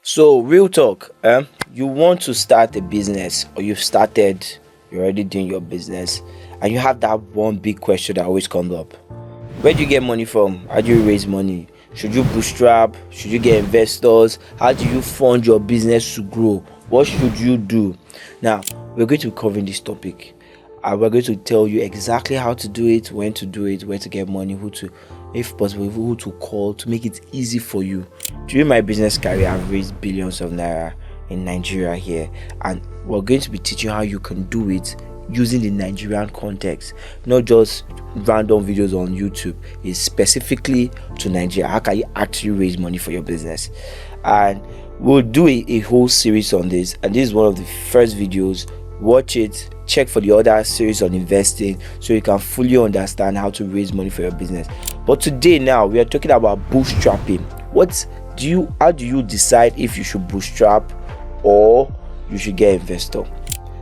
So, real talk, you want to start a business or you're already doing your business, and you have that one big question that always comes up. Where do you get money from? How do you raise money? Should you bootstrap? Should you get investors? How do you fund your business to grow? What should you do? Now, we're going to be covering this topic. We're going to tell you exactly how to do it, when to get money, who to, if possible, who to call to make it easy for you. During my business career, I've raised billions of naira in Nigeria here, and we're going to be teaching how you can do it using the Nigerian context, not just random videos on YouTube. It's specifically to Nigeria. How can you actually raise money for your business? And we'll do a whole series on this, and this is one of the first videos. Watch it, check for the other series on investing so you can fully understand how to raise money for your business. But today, now we are talking about bootstrapping. How do you decide if you should bootstrap or you should get investor?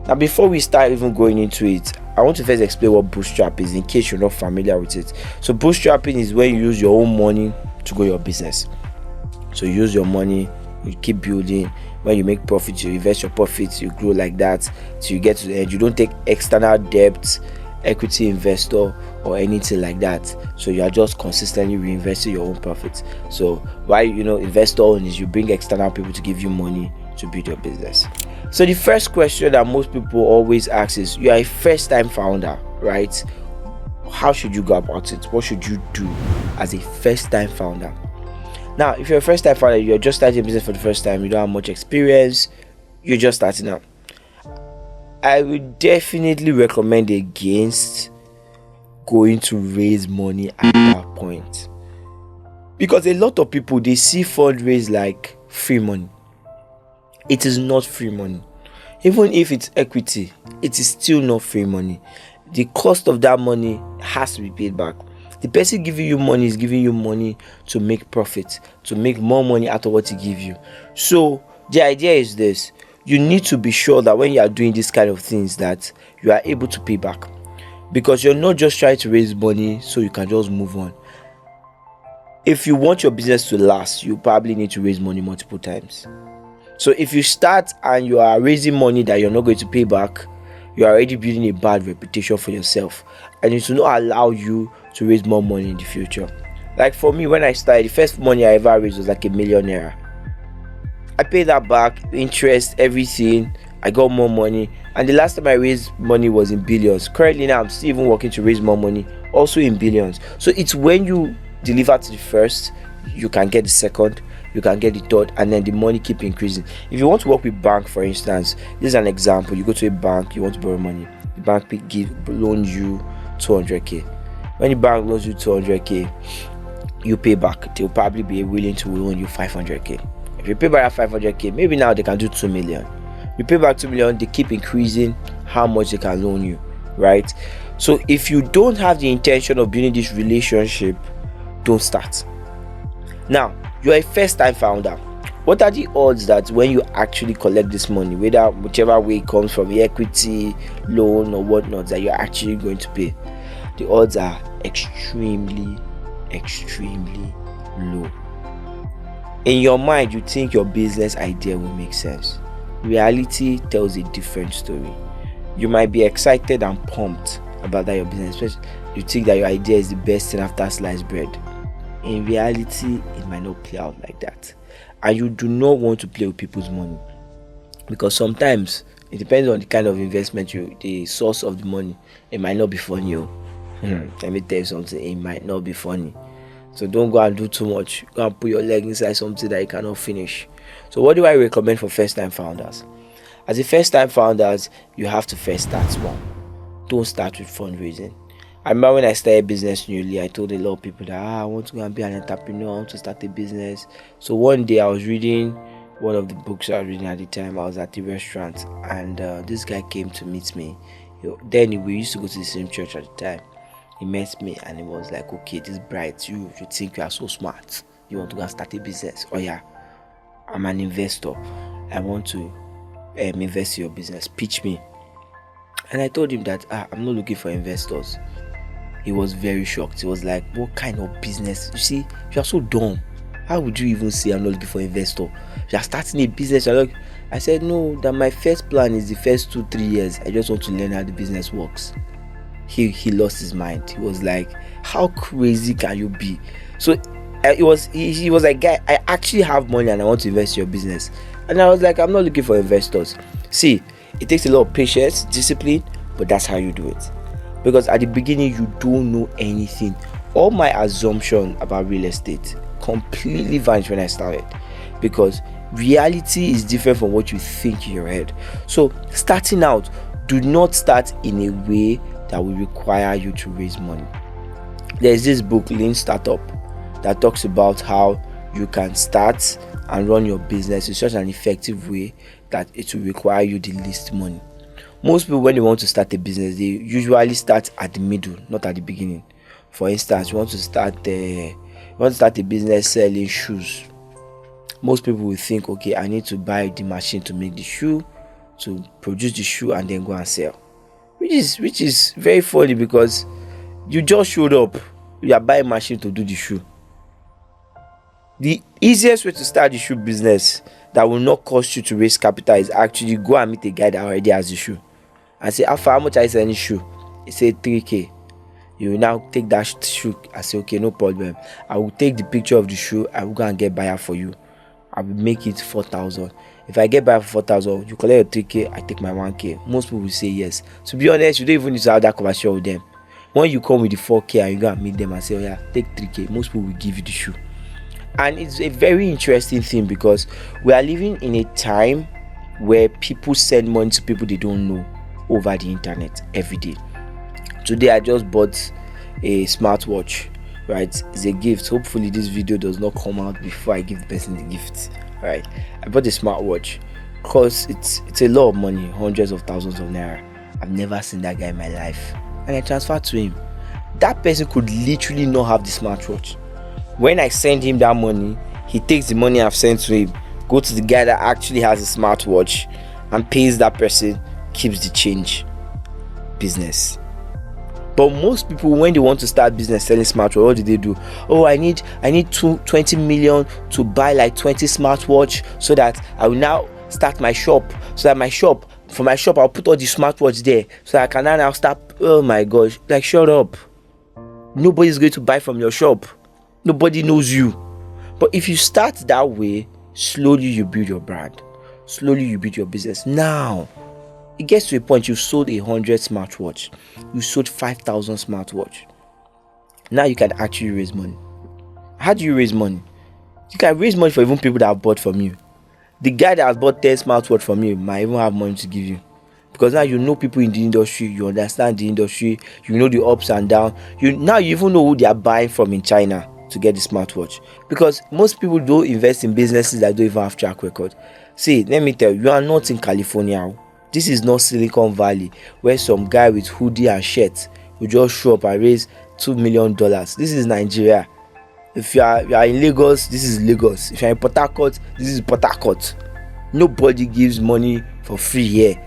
Now, before we start even going into it, I want to first explain what bootstrap is in case you're not familiar with it. So bootstrapping is when you use your own money to grow your business. So you use your money, you keep building. When you make profits, you invest your profits, you grow like that till you get to the end. You don't take external debt, equity investor, or anything like that. So you are just consistently reinvesting your own profits. So why investor own is you bring external people to give you money to build your business. So the first question that most people always ask is, you are a first-time founder, right? How should you go about it? What should you do as a first-time founder? Now, if you're a first-time founder, you're just starting a business for the first time, you don't have much experience, you're just starting out, I would definitely recommend against going to raise money at that point. Because a lot of people, they see fundraise like free money. It is not free money. Even if it's equity, it is still not free money. The cost of that money has to be paid back. The person giving you money is giving you money to make profit, to make more money out of what he gives you. So the idea is this: you need to be sure that when you are doing these kind of things that you are able to pay back, because you're not just trying to raise money so you can just move on. If you want your business to last, you probably need to raise money multiple times. So if you start and you are raising money that you're not going to pay back, you are already building a bad reputation for yourself, and it will not allow you to raise more money in the future. Like for me, when I started, the first money I ever raised was like a Millionaire. I paid that back, interest, everything. I got more money, and the last time I raised money was in billions. Currently now, I'm still even working to raise more money, also in billions. So it's when you deliver to the first, you can get the second, you can get the third, and then the money keep increasing. If you want to work with bank, for instance, this is an example. You go to a bank, you want to borrow money, the bank loan you 200k. When the bank loans you 200k, you pay back, they'll probably be willing to loan you 500k. If you pay back that 500k, maybe now they can do 2 million. You pay back 2 million, they keep increasing how much they can loan you, right? So if you don't have the intention of building this relationship, don't start. Now, you're a first-time founder. What are the odds that when you actually collect this money, whichever way it comes from, equity, loan, or whatnot, that you're actually going to pay? The odds are extremely low. In your mind, you think your business idea will make sense. Reality tells a different story. You might be excited and pumped about that your business, especially you think that your idea is the best thing after sliced bread. In reality, it might not play out like that, and you do not want to play with people's money, because sometimes it depends on the kind of investment, the source of the money. It might not be funny. Let me tell you something, it might not be funny. So don't go and do too much. Go and put your leg inside something that you cannot finish. So what do I recommend for first-time founders? As a first-time founders, you have to first start small. Don't start with fundraising. I remember when I started business newly, I told a lot of people that I want to go and be an entrepreneur, I want to start a business. So one day I was reading one of the books I was reading at the time. I was at the restaurant, and this guy came to meet me. Then we used to go to the same church at the time. He met me and he was like, okay, this bright, you think you are so smart, you want to go and start a business? Oh yeah, I'm an investor, I want to invest in your business, pitch me. And I told him that I'm not looking for investors. He was very shocked. He was like, what kind of business? You see, you are so dumb. How would you even say I'm not looking for investor? You are starting a business. I said, no, that my first plan is the first 2-3 years. I just want to learn how the business works. He lost his mind. He was like, how crazy can you be? So he was like, guy, I actually have money and I want to invest in your business. And I was like, I'm not looking for investors. See, it takes a lot of patience, discipline, but that's how you do it. Because at the beginning, you don't know anything. All my assumption about real estate completely vanished when I started, because reality is different from what you think in your head. So starting out, do not start in a way that will require you to raise money. There's this book, Lean Startup, that talks about how you can start and run your business in such an effective way that it will require you the least money. Most people, when they want to start a business, they usually start at the middle, not at the beginning. For instance, you want to start a business selling shoes. Most people will think, okay, I need to buy the machine to make the shoe, to produce the shoe, and then go and sell. Which is very funny, because you just showed up, you are buying a machine to do the shoe. The easiest way to start the shoe business that will not cost you to raise capital is actually go and meet a guy that already has the shoe and say, how much are you selling shoe? He said 3K. You will now take that shoe and say, okay, no problem. I will take the picture of the shoe. I will go and get buyer for you. I will make it 4,000. If I get buyer for 4,000, you collect your 3K, I take my 1K. Most people will say yes. To be honest, you don't even need to have that conversation with them. When you come with the 4K and you go and meet them and say, oh yeah, take 3K, most people will give you the shoe. And it's a very interesting thing, because we are living in a time where people send money to people they don't know over the internet every day. Today I just bought a smartwatch, right? It's a gift. Hopefully this video does not come out before I give the person the gift, right? I bought a smartwatch because it's a lot of money, hundreds of thousands of naira. I've never seen that guy in my life, and I transferred to him. That person could literally not have the smartwatch. When I send him that money, he takes the money I've sent to him, go to the guy that actually has a smartwatch, and pays that person, keeps the change. Business. But most people, when they want to start business selling smartwatch, what do? Oh, I need 20 million to buy like 20 smartwatch, so that I will now start my shop. So that for my shop, I'll put all the smartwatch there, so that I can now start. Oh my gosh, like, shut up. Nobody's going to buy from your shop. Nobody knows you. But if you start that way, slowly you build your brand. Slowly you build your business. Now, it gets to a point you've sold 100 smartwatch. You sold 5,000 smartwatch. Now you can actually raise money. How do you raise money? You can raise money for even people that have bought from you. The guy that has bought 10 smartwatch from you might even have money to give you. Because now you know people in the industry, you understand the industry, you know the ups and downs. Now you even know who they are buying from in China to get the smartwatch. Because most people don't invest in businesses that don't even have track record. See, let me tell you, you are not in California. This is not Silicon Valley, where some guy with hoodie and shirt will just show up and raise $2 million. This is Nigeria. If you are in Lagos, this is Lagos. If you are in Port Harcourt, this is Port Harcourt. Nobody gives money for free here.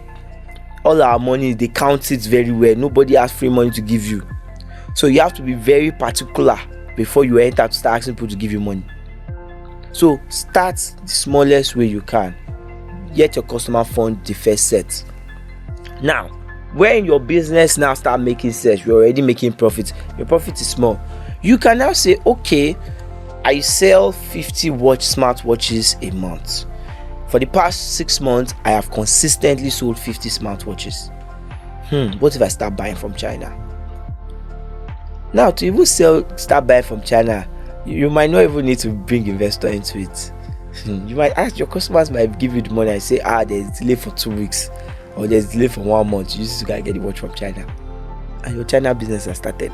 All our money, they count it very well. Nobody has free money to give you. So you have to be very particular before you enter to start asking people to give you money. So start the smallest way you can. Get your customer fund the first set. Now, when your business now start making sense, you're already making profit. Your profit is small. You can now say, okay, I sell 50 smartwatches a month. For the past 6 months, I have consistently sold 50 smartwatches. What if I start buying from China? Now, to even start buying from China, you might not even need to bring investor into it. You might ask, your customers might give you the money and say, there's delay for 2 weeks, or there's delay for 1 month. You just gotta get the watch from China, and your China business has started.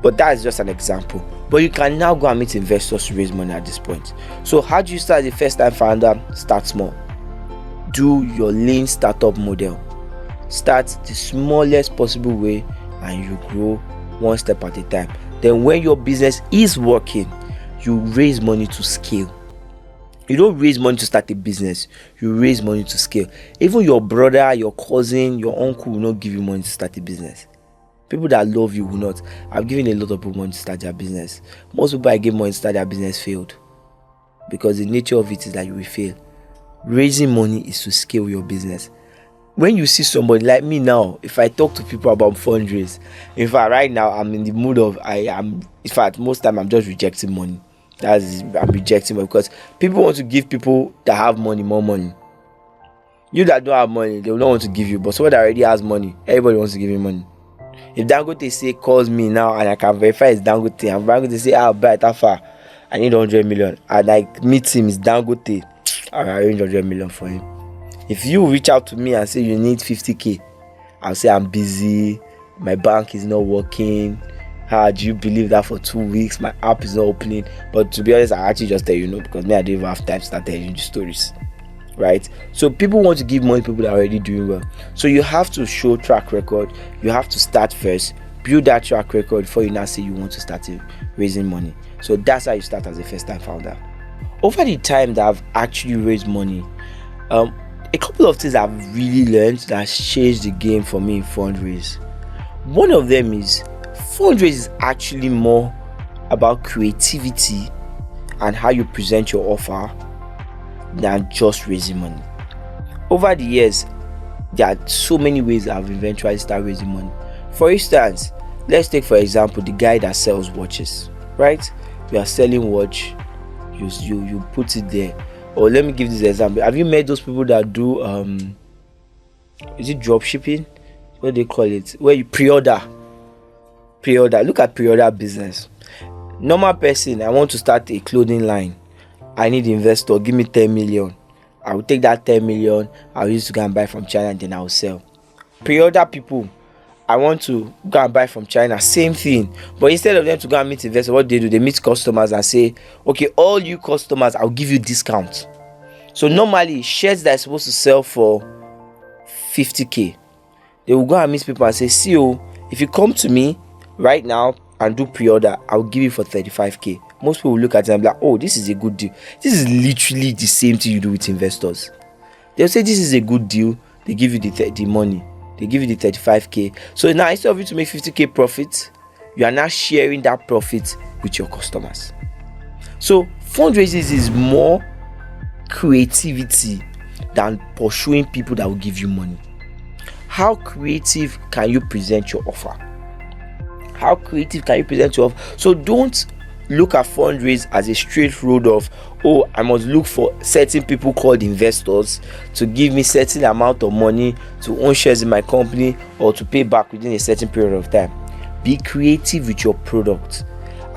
But that is just an example. But you can now go and meet investors to raise money at this point. So how do you start as a first-time founder? Start small. Do your lean startup model. Start the smallest possible way, and you grow one step at a time. Then when your business is working, you raise money to scale. You don't raise money to start a business. You raise money to scale. Even your brother, your cousin, your uncle will not give you money to start a business. People that love you will not. I've given a lot of people money to start their business. Most people I give money to start their business failed, because the nature of it is that you will fail. Raising money is to scale your business. When you see somebody like me now, if I talk to people about fundraise, in fact right now I'm in the mood of in fact most time I'm just rejecting money. I'm rejecting money, because people want to give people that have money more money. You that don't have money, they will not want to give you, but someone that already has money, everybody wants to give you money. If Dangote say calls me now and I can verify it's Dangote, and Dangote say I'll buy that far, I need 100 million, and I meet him, it's Dangote, I'll arrange 100 million for him. If you reach out to me and say you need 50k, I'll say I'm busy, my bank is not working. How do you believe that for 2 weeks my app is not opening? But to be honest, I actually just tell you no, because me I don't even have time to start telling you the stories, right? So people want to give money to people that are already doing well. So you have to show track record. You have to start first, build that track record before you now say you want to start raising money. So that's how you start as a first-time founder. Over the time that I've actually raised money, a couple of things I've really learned that has changed the game for me in fundraise. One of them is fundraise is actually more about creativity and how you present your offer than just raising money. Over the years, there are so many ways I've eventually started raising money. For instance, let's take for example the guy that sells watches, right? You are selling watch, you put it there. Or let me give this example. Have you met those people that do is it drop shipping? What do they call it? Where you pre-order. Look at pre-order business. Normal person, I want to start a clothing line. I need investor, give me 10 million. I will take that 10 million, I'll use to go and buy from China, and then I'll sell. Pre-order people, I want to go and buy from China, same thing. But instead of them to go and meet investors, what they do, they meet customers and say, okay, all you customers, I'll give you discount. So normally, shares that are supposed to sell for 50k, they will go and meet people and say, see, if you come to me right now and do pre-order, I'll give you for 35k. Most people will look at it and be like, oh, this is a good deal. This is literally the same thing you do with investors. They'll say this is a good deal. They give you the money. They give you the 35k. So now instead of you to make 50k profit, you are now sharing that profit with your customers. So fundraising is more creativity than pursuing people that will give you money. How creative can you present your offer? How creative can you present your offer? So don't look at fundraise as a straight road of, oh, I must look for certain people called investors to give me certain amount of money to own shares in my company or to pay back within a certain period of time. Be creative with your product.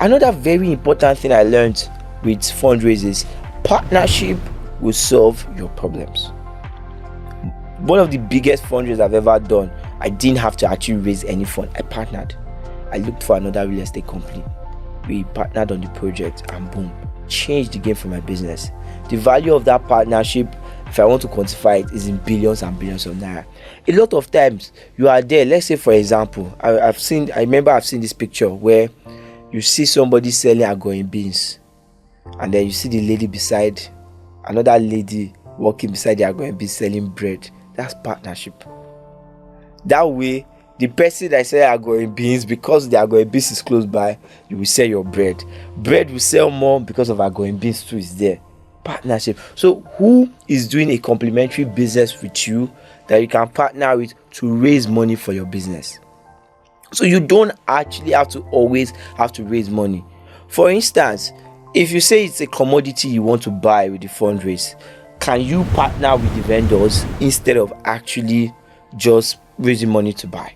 Another very important thing I learned with fundraise is partnership will solve your problems. One of the biggest fundraisers I've ever done, I didn't have to actually raise any fund. I partnered. I looked for another real estate company. We partnered on the project and boom, changed the game for my business. The value of that partnership, if I want to quantify it, is in billions and billions of naira. A lot of times you are there. Let's say for example, I remember I've seen this picture where you see somebody selling agoing beans, and then you see the lady beside another lady walking beside the agoing beans selling bread. That's partnership. That way, the person that said agoing beans, because the agoing beans is close by, you will sell your bread. Bread will sell more because of agoing beans too is there. Partnership. So who is doing a complementary business with you that you can partner with to raise money for your business? So you don't actually have to always have to raise money. For instance, if you say it's a commodity you want to buy with the fundraise, can you partner with the vendors instead of actually just raising money to buy?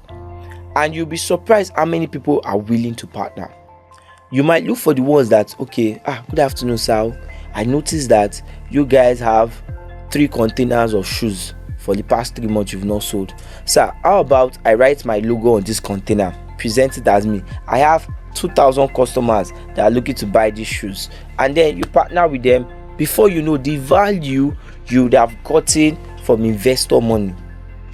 And you'll be surprised how many people are willing to partner. You might look for the ones that, okay, good afternoon, sir. I noticed that you guys have 3 containers of shoes for the past 3 months you've not sold. Sir, how about I write my logo on this container, present it as me. I have 2,000 customers that are looking to buy these shoes. And then you partner with them. Before you know, the value you would have gotten from investor money,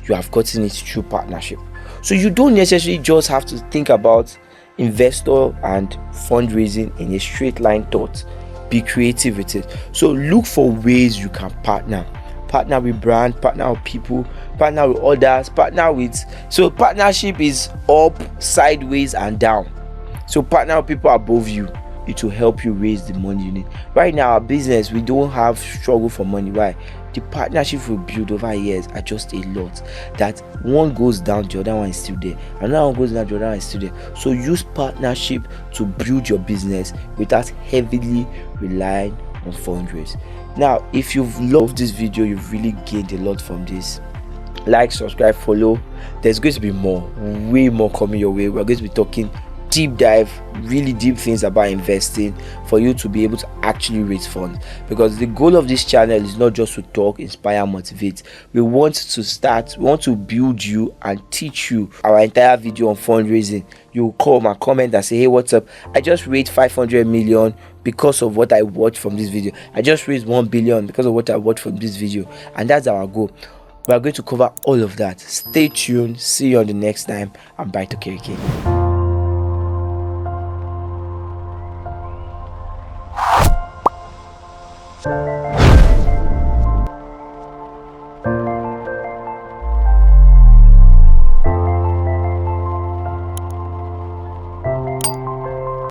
you have gotten it through partnership. So you don't necessarily just have to think about investor and fundraising in a straight line thought. Be creative with it. So look for ways you can partner. partner with brand, partner with people, partner with others, partner with, so partnership is up, sideways and down. So partner with people above you, it will help you raise the money you need. Right now our business, we don't have struggle for money. Why? The partnership we build over years are just a lot, that one goes down, the other one is still there, another one goes down, the other one is still there. So use partnership to build your business without heavily relying on fundraise. Now if you've loved this video, you've really gained a lot from this, like, subscribe, follow. There's going to be more, way more coming your way. We're going to be talking deep dive, really deep things about investing for you to be able to actually raise funds, because the goal of this channel is not just to talk, inspire, motivate. We want to build you and teach you. Our entire video on fundraising, you come and comment and say, hey, what's up, I just raised 500 million because of what I watched from this video. I just raised 1 billion because of what I watched from this video. And that's our goal. We are going to cover all of that. Stay tuned. See you on the next time, and bye to OKEREKE.